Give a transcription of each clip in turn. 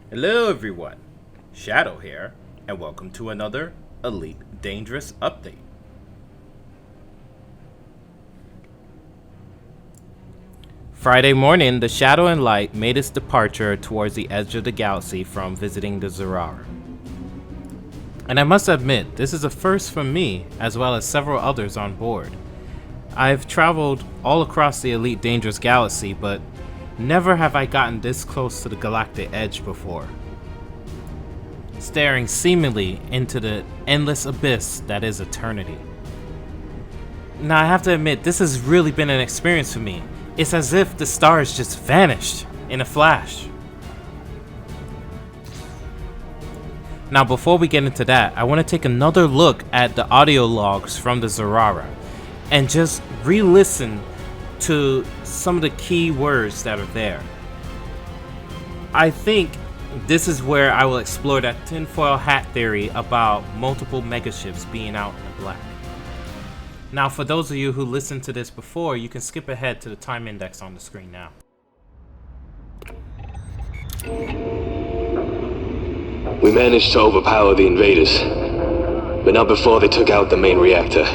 Hello everyone, Shadow here, and welcome to another Elite Dangerous update. Friday morning, the Shadow and Light made its departure towards the edge of the galaxy from visiting the Zurara. And I must admit, this is a first for me, as well as several others on board. I've traveled all across the Elite Dangerous galaxy, but never have I gotten this close to the galactic edge before, staring seemingly into the endless abyss that is eternity. Now I have to admit, this has really been an experience for me. It's as if the stars just vanished in a flash. Now before we get into that, I want to take another look at the audio logs from the Zurara and just re-listen to some of the key words that are there. I think this is where I will explore that tinfoil hat theory about multiple megaships being out in the black. Now for those of you who listened to this before, you can skip ahead to the time index on the screen now. We managed to overpower the invaders, but not before they took out the main reactor.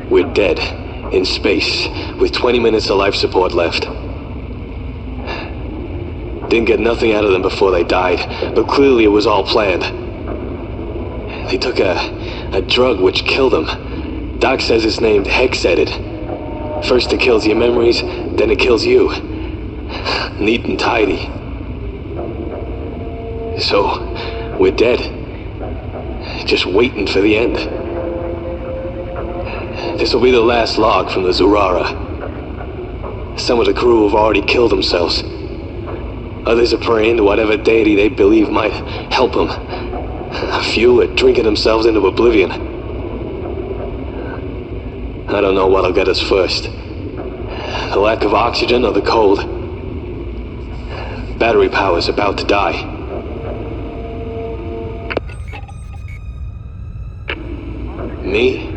We're dead, in space, with 20 minutes of life support left. Didn't get nothing out of them before they died, but clearly it was all planned. They took a drug which killed them. Doc says it's named Hex-Edit. First it kills your memories, then it kills you. Neat and tidy. So, we're dead. Just waiting for the end. This'll be the last log from the Zurara. Some of the crew have already killed themselves. Others are praying to whatever deity they believe might help them. A few are drinking themselves into oblivion. I don't know what'll get us first. The lack of oxygen or the cold. Battery power's about to die. Me?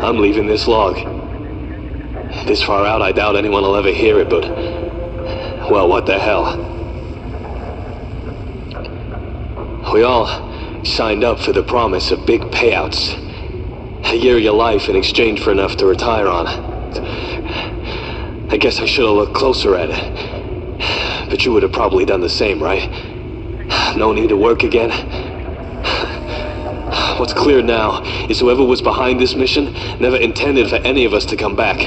I'm leaving this log. This far out, I doubt anyone will ever hear it, but... well, what the hell? We all signed up for the promise of big payouts. A year of your life in exchange for enough to retire on. I guess I should have looked closer at it. But you would have probably done the same, right? No need to work again. What's clear now is whoever was behind this mission never intended for any of us to come back.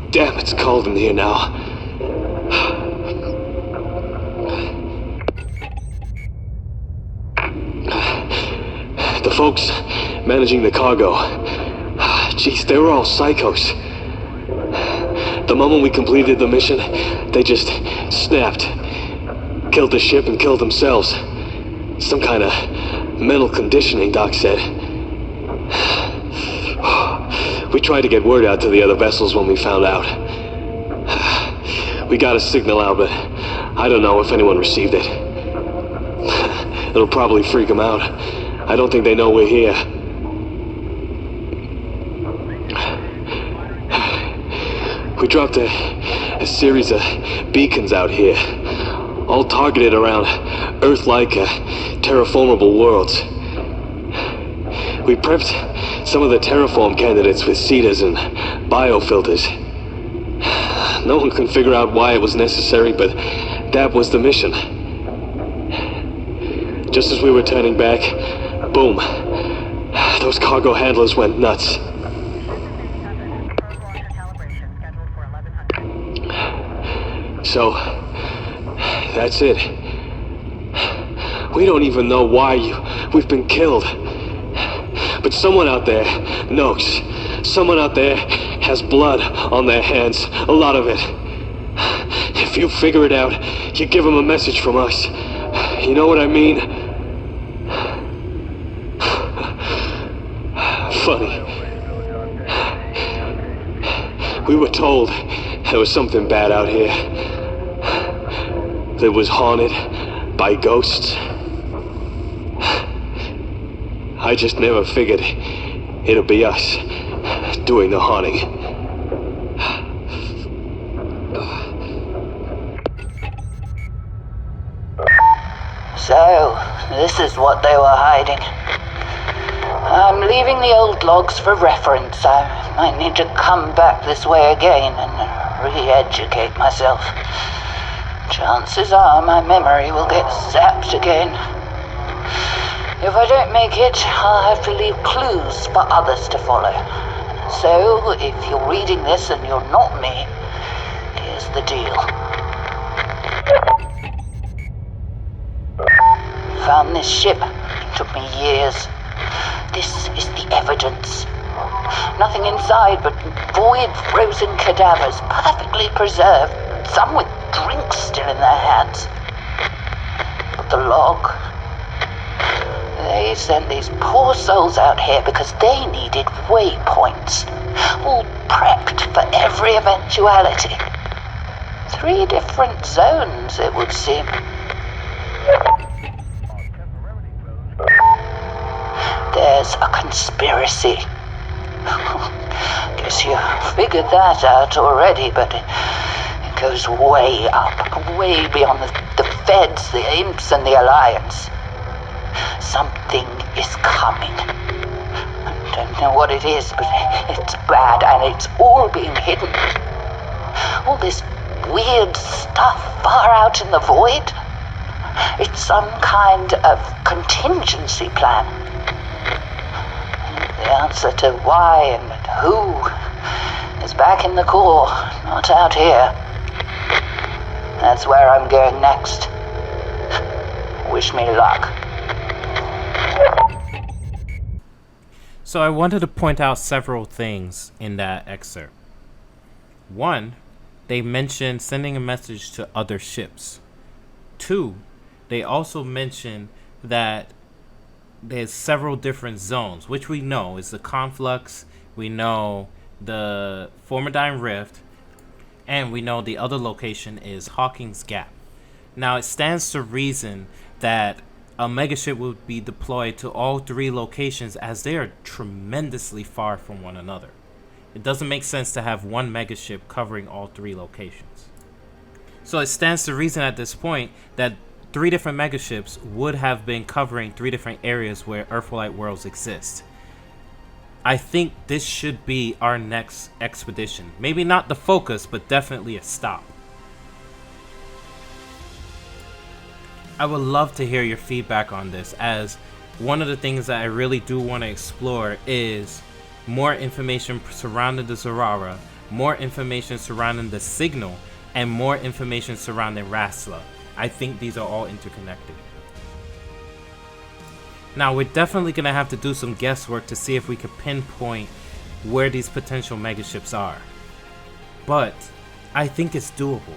Damn, it's cold in here now. The folks managing the cargo, geez, they were all psychos. The moment we completed the mission, they just snapped. Killed the ship and killed themselves. Some kind of mental conditioning, Doc said. We tried to get word out to the other vessels when we found out. We got a signal out, but I don't know if anyone received it. It'll probably freak them out. I don't think they know we're here. We dropped a series of beacons out here, all targeted around Earth-like, terraformable worlds. We prepped some of the terraform candidates with CETAs and biofilters. No one can figure out why it was necessary, but that was the mission. Just as we were turning back, boom, those cargo handlers went nuts. So, that's it. We don't even know why we've been killed. But someone out there knows. Someone out there has blood on their hands. A lot of it. If you figure it out, you give them a message from us. You know what I mean? Funny. We were told there was something bad out here. That was haunted by ghosts. I just never figured it'll be us doing the haunting. So, this is what they were hiding. I'm leaving the old logs for reference. I might need to come back this way again and re-educate myself. Chances are my memory will get zapped again. If I don't make it, I'll have to leave clues for others to follow. So, if you're reading this and you're not me, here's the deal. Found this ship. It took me years. This is the evidence. Nothing inside but void frozen cadavers, perfectly preserved, some with drinks still in their hands. But the log... They sent these poor souls out here because they needed waypoints, all prepped for every eventuality. 3 different zones, it would seem. There's a conspiracy. Guess you figured that out already, but it goes way up, way beyond the Feds, the Imps, and the Alliance. Something is coming. I don't know what it is, but it's bad, and it's all being hidden. All this weird stuff far out in the void. It's some kind of contingency plan. The answer to why and who is back in the core, not out here. That's where I'm going next. Wish me luck. So I wanted to point out several things in that excerpt. 1, they mentioned sending a message to other ships. 2, they also mentioned that there's several different zones, which we know is the Conflux, we know the Formidine Rift, and we know the other location is Hawking's Gap. Now, it stands to reason that a megaship would be deployed to all 3 locations as they are tremendously far from one another. It doesn't make sense to have one megaship covering all 3 locations. So it stands to reason at this point that 3 different megaships would have been covering 3 different areas where Earthlight worlds exist. I think this should be our next expedition. Maybe not the focus, but definitely a stop. I would love to hear your feedback on this, as one of the things that I really do want to explore is more information surrounding the Zurara, more information surrounding the signal, and more information surrounding Raxxla. I think these are all interconnected. Now, we're definitely going to have to do some guesswork to see if we can pinpoint where these potential megaships are. But I think it's doable.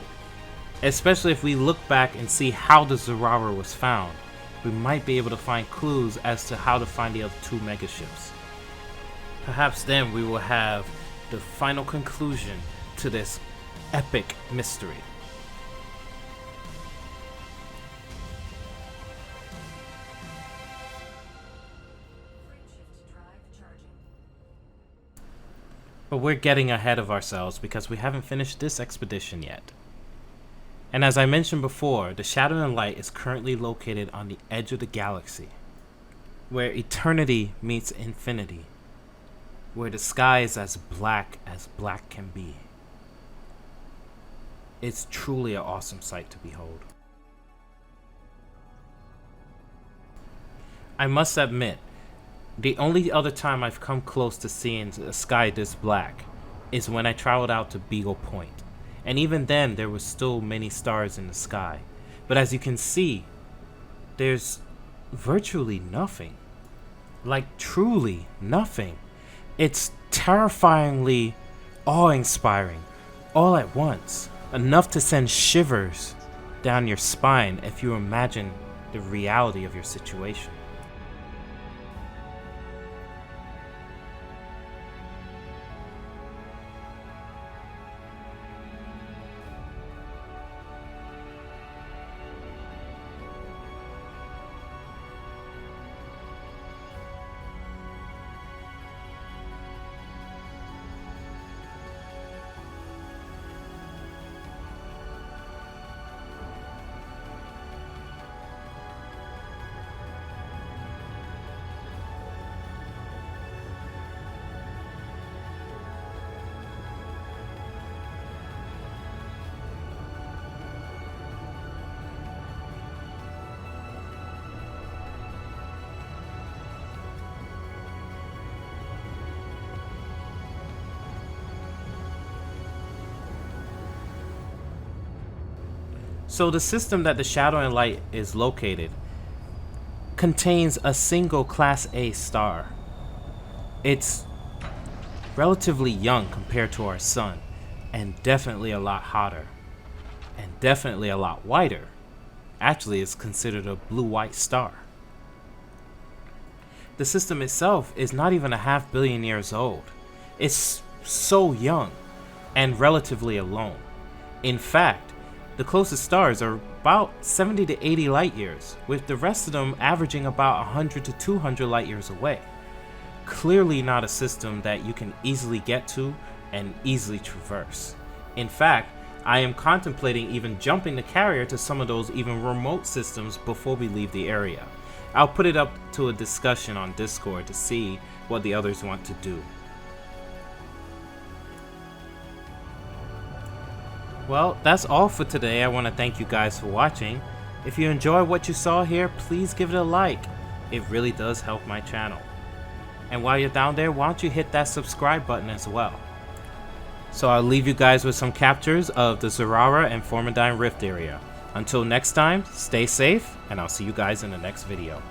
Especially if we look back and see how the Zurara was found, we might be able to find clues as to how to find the other 2 megaships. Perhaps then we will have the final conclusion to this epic mystery. But we're getting ahead of ourselves because we haven't finished this expedition yet. And as I mentioned before, the Shadow and Light is currently located on the edge of the galaxy, where eternity meets infinity, where the sky is as black can be. It's truly an awesome sight to behold. I must admit, the only other time I've come close to seeing a sky this black is when I traveled out to Beagle Point. And even then, there were still many stars in the sky. But as you can see, there's virtually nothing. Like, truly nothing. It's terrifyingly awe-inspiring, all at once. Enough to send shivers down your spine if you imagine the reality of your situation. So the system that the Shadow and Light is located contains a single Class A star. It's relatively young compared to our sun, and definitely a lot hotter, and definitely a lot whiter. Actually, it's considered a blue-white star. The system itself is not even a half billion years old. It's so young and relatively alone. In fact, the closest stars are about 70 to 80 light years, with the rest of them averaging about 100 to 200 light years away. Clearly not a system that you can easily get to and easily traverse. In fact, I am contemplating even jumping the carrier to some of those even remote systems before we leave the area. I'll put it up to a discussion on Discord to see what the others want to do. Well, that's all for today. I want to thank you guys for watching. If you enjoy what you saw here, please give it a like. It really does help my channel. And while you're down there, why don't you hit that subscribe button as well. So I'll leave you guys with some captures of the Zurara and Formidine Rift area. Until next time, stay safe, and I'll see you guys in the next video.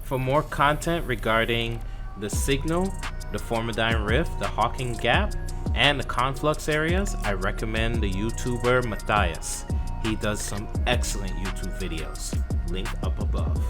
For more content regarding the Signal, the Formidine Rift, the Hawking Gap, and the conflux areas, I recommend the YouTuber Matthias. He does some excellent YouTube videos. Link up above.